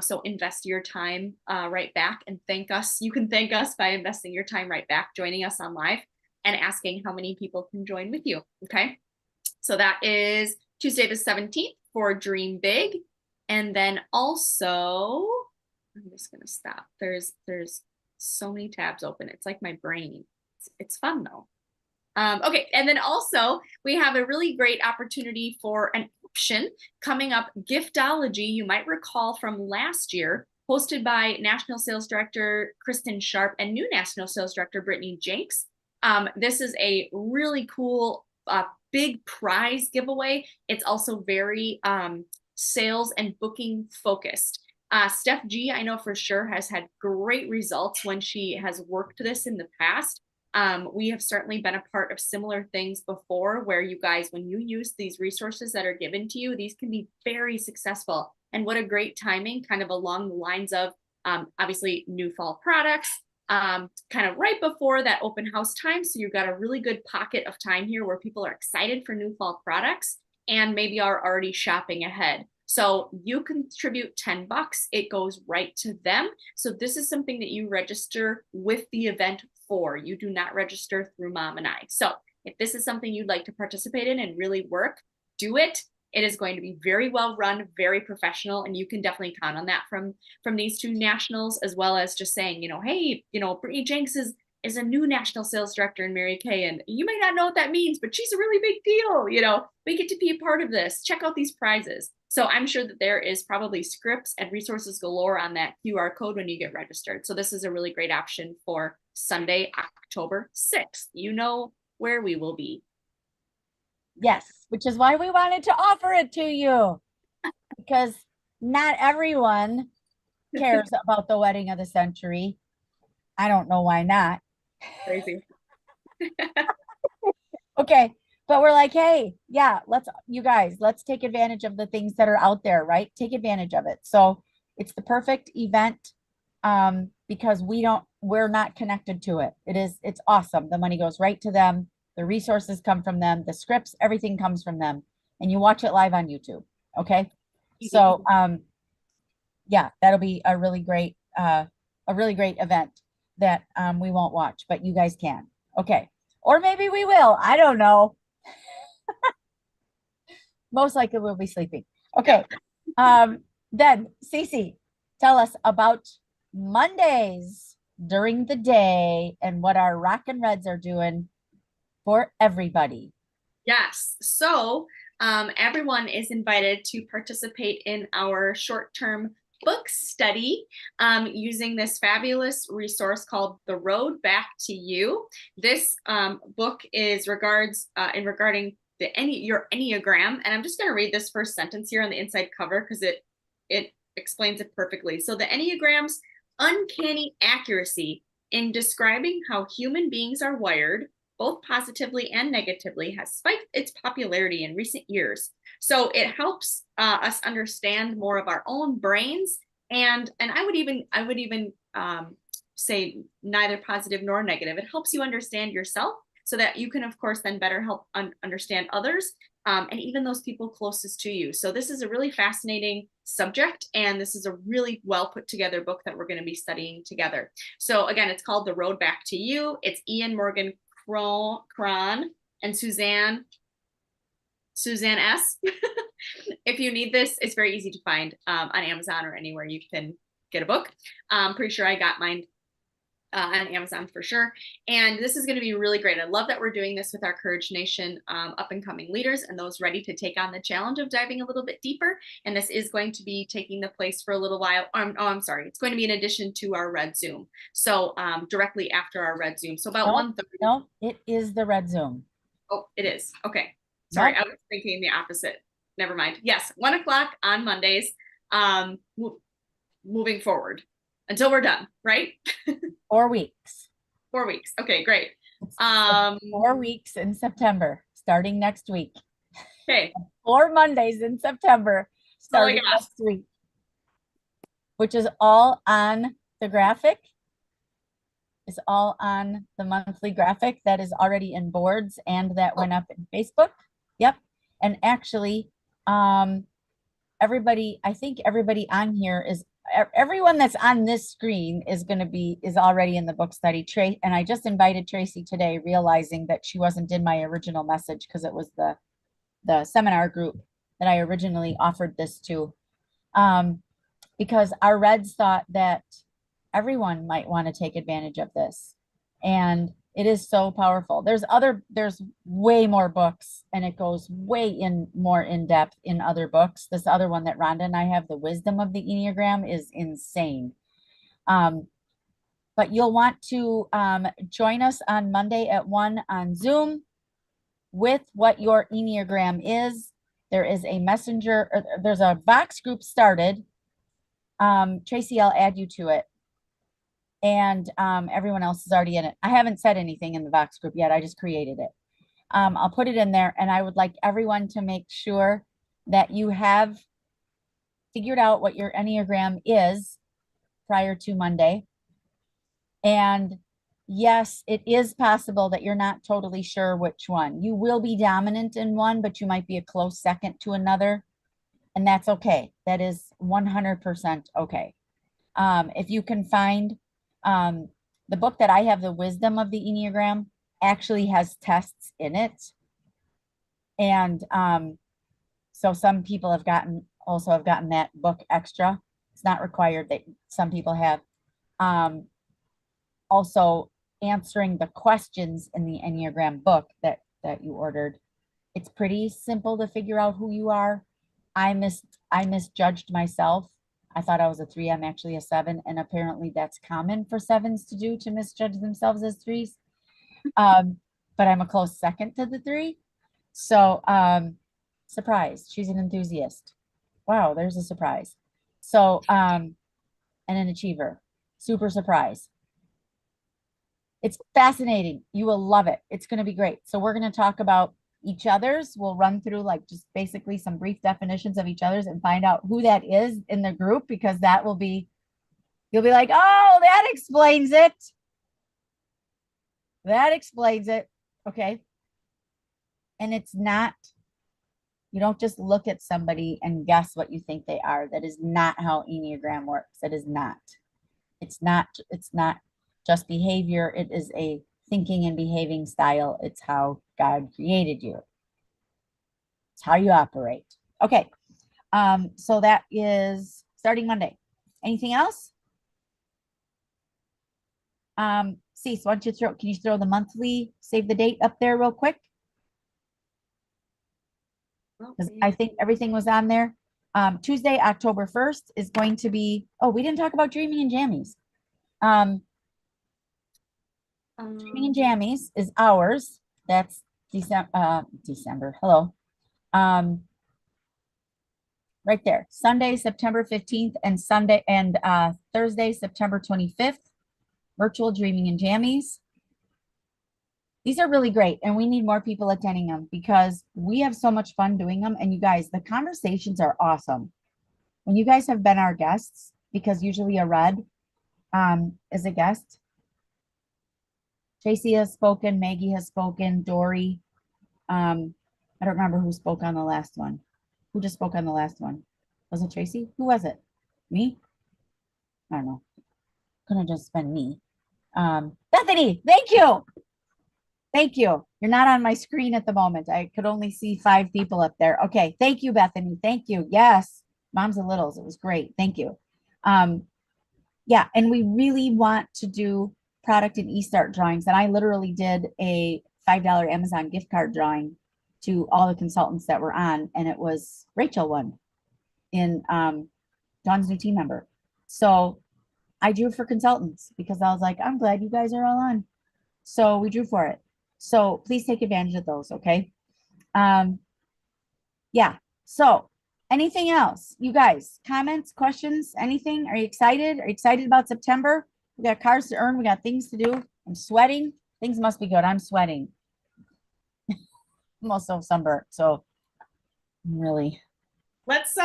So invest your time right back and thank us. You can thank us by investing your time right back, joining us on live and asking how many people can join with you. Okay. So that is Tuesday the 17th for Dream Big. And then also, I'm just going to stop. There's so many tabs open. It's like my brain. It's fun though. Okay, and then also we have a really great opportunity for an option coming up, Giftology. You might recall from last year, hosted by National Sales Director Kristen Sharp and new National Sales Director Brittany Jenks. This is a really cool big prize giveaway. It's also very sales and booking focused. Steph G, I know for sure, has had great results when she has worked this in the past. We have certainly been a part of similar things before where you guys, when you use these resources that are given to you, these can be very successful. And what a great timing, kind of along the lines of obviously new fall products, kind of right before that open house time. So you've got a really good pocket of time here where people are excited for new fall products and maybe are already shopping ahead. So you contribute $10, it goes right to them. So this is something that you register with the event for. You do not register through Mom and I. So if this is something you'd like to participate in and really work, do it. It is going to be very well run, very professional, and you can definitely count on that from these two nationals, as well as just saying, hey, Brittany Jenks is a new national sales director in Mary Kay, and you may not know what that means, but she's a really big deal. We get to be a part of this. Check out these prizes. So I'm sure that there is probably scripts and resources galore on that QR code when you get registered. So this is a really great option for Sunday, October 6th. You know where we will be. Yes, which is why we wanted to offer it to you, because not everyone cares about the wedding of the century. I don't know why not. Crazy. Okay. But we're like, hey, yeah, let's take advantage of the things that are out there, right? Take advantage of it. So it's the perfect event because we're not connected to it. It's awesome. The money goes right to them. The resources come from them. The scripts, everything comes from them. And you watch it live on YouTube. Okay. So yeah, that'll be a really great event that we won't watch, but you guys can. Okay. Or maybe we will. I don't know. Most likely we'll be sleeping. Okay. Then Cece, tell us about Mondays during the day and what our Rockin' Reds are doing for everybody. Yes. So everyone is invited to participate in our short-term book study using this fabulous resource called The Road Back to You. This book is regarding your Enneagram. And I'm just going to read this first sentence here on the inside cover because it explains it perfectly. So the Enneagram's uncanny accuracy in describing how human beings are wired, both positively and negatively, has spiked its popularity in recent years. So it helps us understand more of our own brains, and I would even say neither positive nor negative. It helps you understand yourself so that you can, of course, then better help understand others and even those people closest to you. So this is a really fascinating subject, and this is a really well put together book that we're going to be studying together. So again, it's called The Road Back to You. It's Ian Morgan Cron and Suzanne S. If you need this, it's very easy to find on Amazon or anywhere you can get a book. I'm pretty sure I got mine on Amazon for sure. And this is going to be really great. I love that we're doing this with our Courage Nation up and coming leaders and those ready to take on the challenge of diving a little bit deeper. And this is going to be taking the place for a little while. I'm sorry. It's going to be in addition to our Red Zoom. So directly after our Red Zoom. So about 1:30. No, it is the Red Zoom. Oh, it is. Okay. Sorry. Nope. I was thinking the opposite. Never mind. Yes. 1 o'clock on Mondays. Moving forward until we're done, right? 4 weeks. 4 weeks. Okay, great. 4 weeks in September, starting next week. Okay. 4 Mondays in September, starting gosh. next week. Which is all on the graphic. Is all on the monthly graphic that is already in boards and that went up in Facebook. Yep. And actually, everybody, I think everybody on here is everyone that's on this screen is already in the book study. And I just invited Tracy today, realizing that she wasn't in my original message because it was the seminar group that I originally offered this to. Because our Reds thought that everyone might want to take advantage of this. And it is so powerful. There's way more books and it goes way more in depth in other books. This other one that Rhonda and I have, The Wisdom of the Enneagram, is insane. But you'll want to join us on Monday at 1 on Zoom with what your Enneagram is. There is a messenger, or there's a Vox group started. Tracy, I'll add you to it. And everyone else is already in it. I haven't said anything in the Vox group yet. I just created it. I'll put it in there, and I would like everyone to make sure that you have figured out what your Enneagram is prior to Monday. And yes, it is possible that you're not totally sure which one. You will be dominant in one, but you might be a close second to another. And that's okay. That is 100% okay. If you can find the book that I have, The Wisdom of the Enneagram, actually has tests in it. And so some people have gotten that book extra. It's not required, that some people have. Also answering the questions in the Enneagram book that you ordered. It's pretty simple to figure out who you are. I misjudged myself. I thought I was a 3. I'm actually a 7. And apparently that's common for 7s to do, to misjudge themselves as 3s. But I'm a close second to the 3. So, surprise, she's an enthusiast. Wow, there's a surprise. So, and an achiever, super surprise. It's fascinating. You will love it. It's going to be great. So we're going to talk about each other's. We'll run through like just basically some brief definitions of each other's and find out who that is in the group, because that will be, you'll be like, oh, that explains it. That explains it. Okay. And it's not, you don't just look at somebody and guess what you think they are. That is not how Enneagram works. It is not. It's not just behavior. It is a thinking and behaving style. It's how God created you. It's how you operate. Okay. So that is starting Monday. Anything else? Cease, why don't you can you throw the monthly, save the date up there real quick? Because I think everything was on there. Tuesday, October 1st is going to be, oh, we didn't talk about Dreaming in Jammies. Dreaming in Jammies is ours. That's December. Hello. Right there. Sunday, September 15th and Thursday, September 25th. Virtual Dreaming in Jammies. These are really great, and we need more people attending them because we have so much fun doing them. And you guys, the conversations are awesome. When you guys have been our guests, because usually a Red is a guest. Tracy has spoken, Maggie has spoken, Dory. I don't remember who spoke on the last one. Who just spoke on the last one? Was it Tracy? Who was it? Me? I don't know. Couldn't have just been me. Bethany, thank you. Thank you. You're not on my screen at the moment. I could only see 5 people up there. Okay. Thank you, Bethany. Thank you. Yes. Moms of Littles. It was great. Thank you. Yeah. And we really want to do product and e-start drawings. And I literally did a $5 Amazon gift card drawing to all the consultants that were on. And it was Rachel won in Dawn's new team member. So I drew for consultants because I was like, I'm glad you guys are all on. So we drew for it. So please take advantage of those, okay? Yeah. So anything else? You guys, comments, questions, anything? Are you excited? Are you excited about September? We got cars to earn. We got things to do. I'm sweating. Things must be good. I'm sweating. I'm also sunburnt, so I'm really. Let's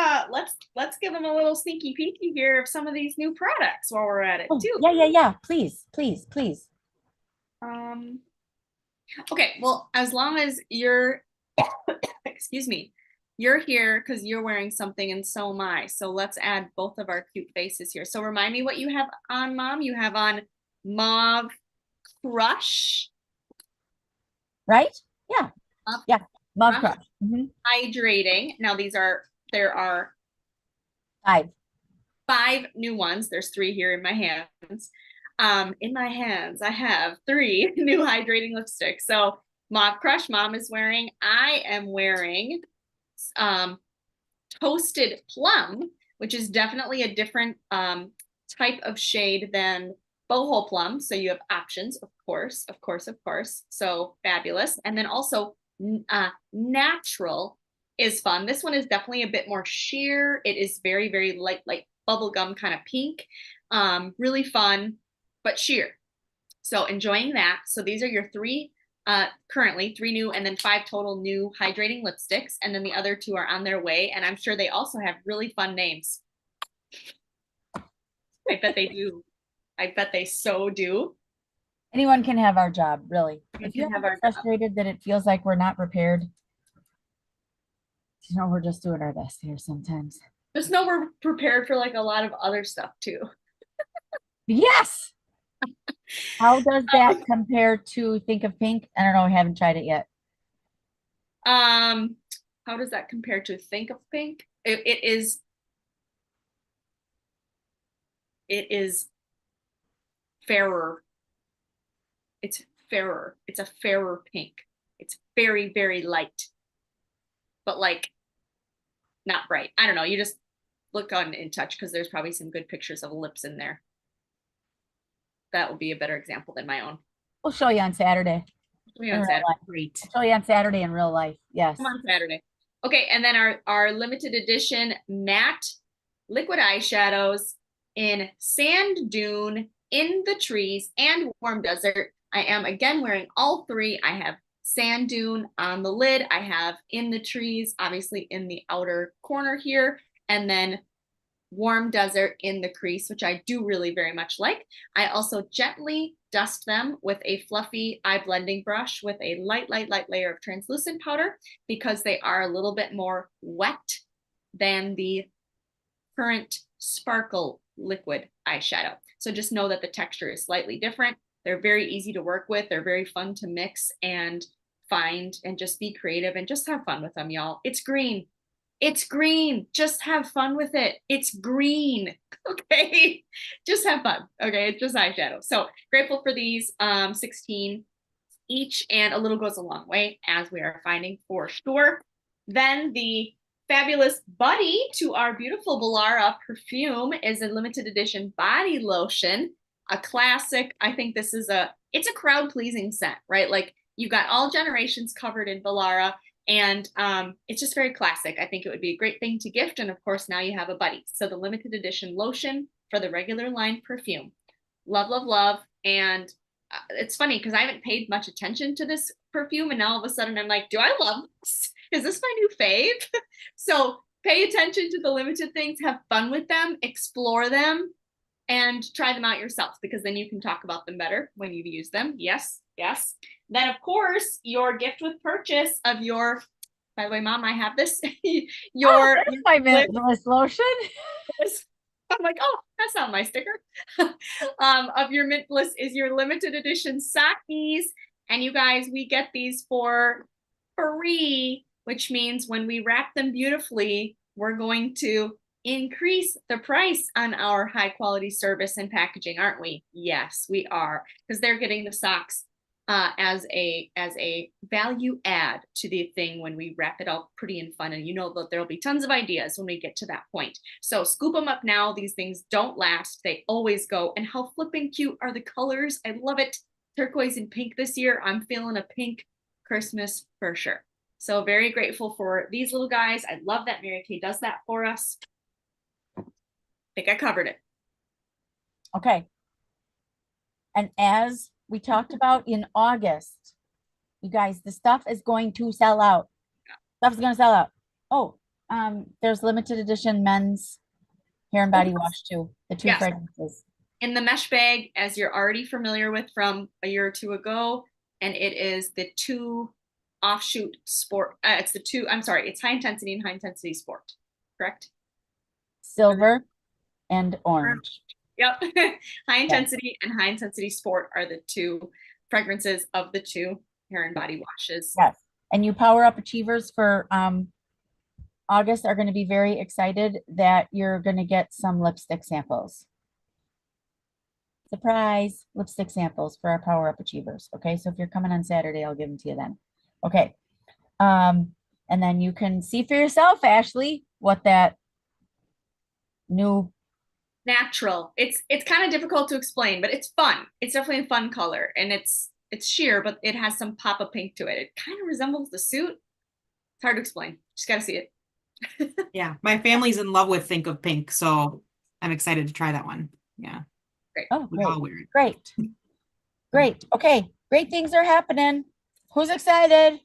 give them a little sneaky peeky here of some of these new products while we're at it Oh, too. yeah. Please, please, please. Okay, well, as long as you're, excuse me, you're here because you're wearing something and so am I. So let's add both of our cute faces here. So remind me what you have on, Mom. You have on Mauve Crush. Right? Yeah. Yeah. Love Crush. Crush. Mhm. Hydrating. Now there are 5 new ones. There's 3 here in my hands. In my hands, I have 3 new hydrating lipsticks. So Mauve Crush, Mom is wearing. I am wearing Toasted Plum, which is definitely a different type of shade than Boho Plum. So you have options, of course. So fabulous. And then also Natural is fun. This one is definitely a bit more sheer. It is very, very light, like bubblegum kind of pink. Really fun, but sheer. So enjoying that. So these are your 3 currently 3 new and then 5 total new hydrating lipsticks. And then the other 2 are on their way. And I'm sure they also have really fun names. I bet they do. I bet they so do. Anyone can have our job, really. If can you're have our job. frustrated that it feels like we're not prepared, you know, we're just doing our best here sometimes. Just know we're prepared for like a lot of other stuff too. Yes. How does that compare to Think of Pink? I don't know. I haven't tried it yet. How does that compare to Think of Pink? It is fairer. It's fairer. It's a fairer pink. It's very, very light, but like not bright. I don't know. You just look on In Touch because there's probably some good pictures of lips in there. That will be a better example than my own. We'll show you on Saturday. On Saturday. Great. Show you on Saturday in real life. Yes. Come on Saturday. Okay, and then our limited edition matte liquid eyeshadows in Sand Dune, In the Trees, and Warm Desert. I am again wearing all 3. I have Sand Dune on the lid. I have In the Trees, obviously in the outer corner here, and then Warm Desert in the crease, which I do really very much like. I also gently dust them with a fluffy eye blending brush with a light layer of translucent powder because they are a little bit more wet than the current sparkle liquid eyeshadow. So just know that the texture is slightly different. They're very easy to work with. They're very fun to mix and find and just be creative and just have fun with them, y'all. It's green. It's green. Just have fun with it. It's green. Okay. Just have fun. Okay. It's just eyeshadow. So grateful for these 16 each, and a little goes a long way, as we are finding for sure. Then the fabulous buddy to our beautiful Volara perfume is a limited edition body lotion, a classic. I think this is it's a crowd pleasing scent, right? Like you've got all generations covered in Volara. And it's just very classic. I think it would be a great thing to gift. And of course, now you have a buddy. So the limited edition lotion for the regular line perfume. Love, love, love. And it's funny because I haven't paid much attention to this perfume. And now all of a sudden I'm like, do I love this? Is this my new fave? So pay attention to the limited things, have fun with them, explore them, and try them out yourself, because then you can talk about them better when you've used them. Yes, yes. Then, of course, your gift with purchase of your, by the way, Mom, I have this, your my Mint Bliss lotion. I'm like, oh, that's not my sticker. Of your Mint Bliss is your limited edition Sakis And you guys, we get these for free, which means when we wrap them beautifully, we're going to increase the price on our high quality service and packaging, aren't we? Yes, we are, because they're getting the socks as a value add to the thing when we wrap it all pretty and fun. And you know that there'll be tons of ideas when we get to that point. So scoop them up now. These things don't last. They always go. And how flipping cute are the colors? I love it. Turquoise and pink this year. I'm feeling a pink Christmas for sure. So very grateful for these little guys. I love that Mary Kay does that for us. I think I covered it. Okay. And as we talked about in August, you guys, the stuff is going to sell out. Stuff is going to sell out. Oh, there's limited edition men's hair and body wash too. The two Yes. fragrances. In the mesh bag, as you're already familiar with from a year or two ago, and it is the two offshoot sport. It's high intensity and high intensity sport, correct? Silver and orange. Yep. High intensity and high intensity sport are the two fragrances of the two hair and body washes. Yes. And you Power Up Achievers for August are going to be very excited that you're going to get some lipstick samples. Surprise lipstick samples for our Power Up Achievers. Okay, so if you're coming on Saturday, I'll give them to you then. Okay. And then you can see for yourself, Ashley, what that new Natural. It's kind of difficult to explain, but it's fun. It's definitely a fun color, and it's sheer, but it has some pop of pink to it. It kind of resembles the suit. It's hard to explain. Just gotta see it. Yeah, my family's in love with Think of Pink, so I'm excited to try that one. Yeah, oh we great. all wear it. Great. Great. Okay. Great things are happening. Who's excited?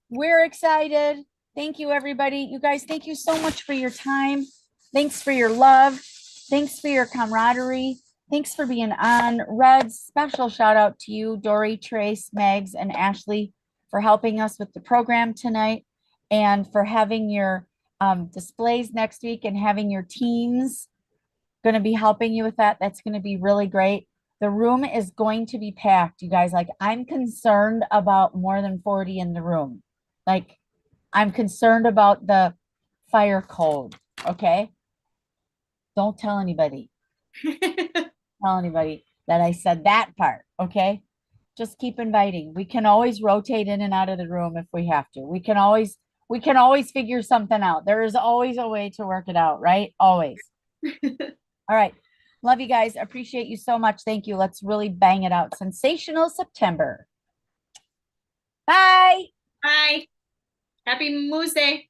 We're excited. Thank you, everybody. You guys, thank you so much for your time. Thanks for your love. Thanks for your camaraderie. Thanks for being on. Red, special shout out to you, Dory, Trace, Megs, and Ashley for helping us with the program tonight and for having your displays next week and having your teams going to be helping you with that. That's going to be really great. The room is going to be packed, you guys. Like, I'm concerned about more than 40 in the room. Like, I'm concerned about the fire code. Okay. Don't tell anybody. Tell anybody that I said that part. Okay. Just keep inviting. We can always rotate in and out of the room if we have to. We can always figure something out. There is always a way to work it out, right? Always. All right. Love you guys. Appreciate you so much. Thank you. Let's really bang it out. Sensational September. Bye. Bye. Happy Moose Day.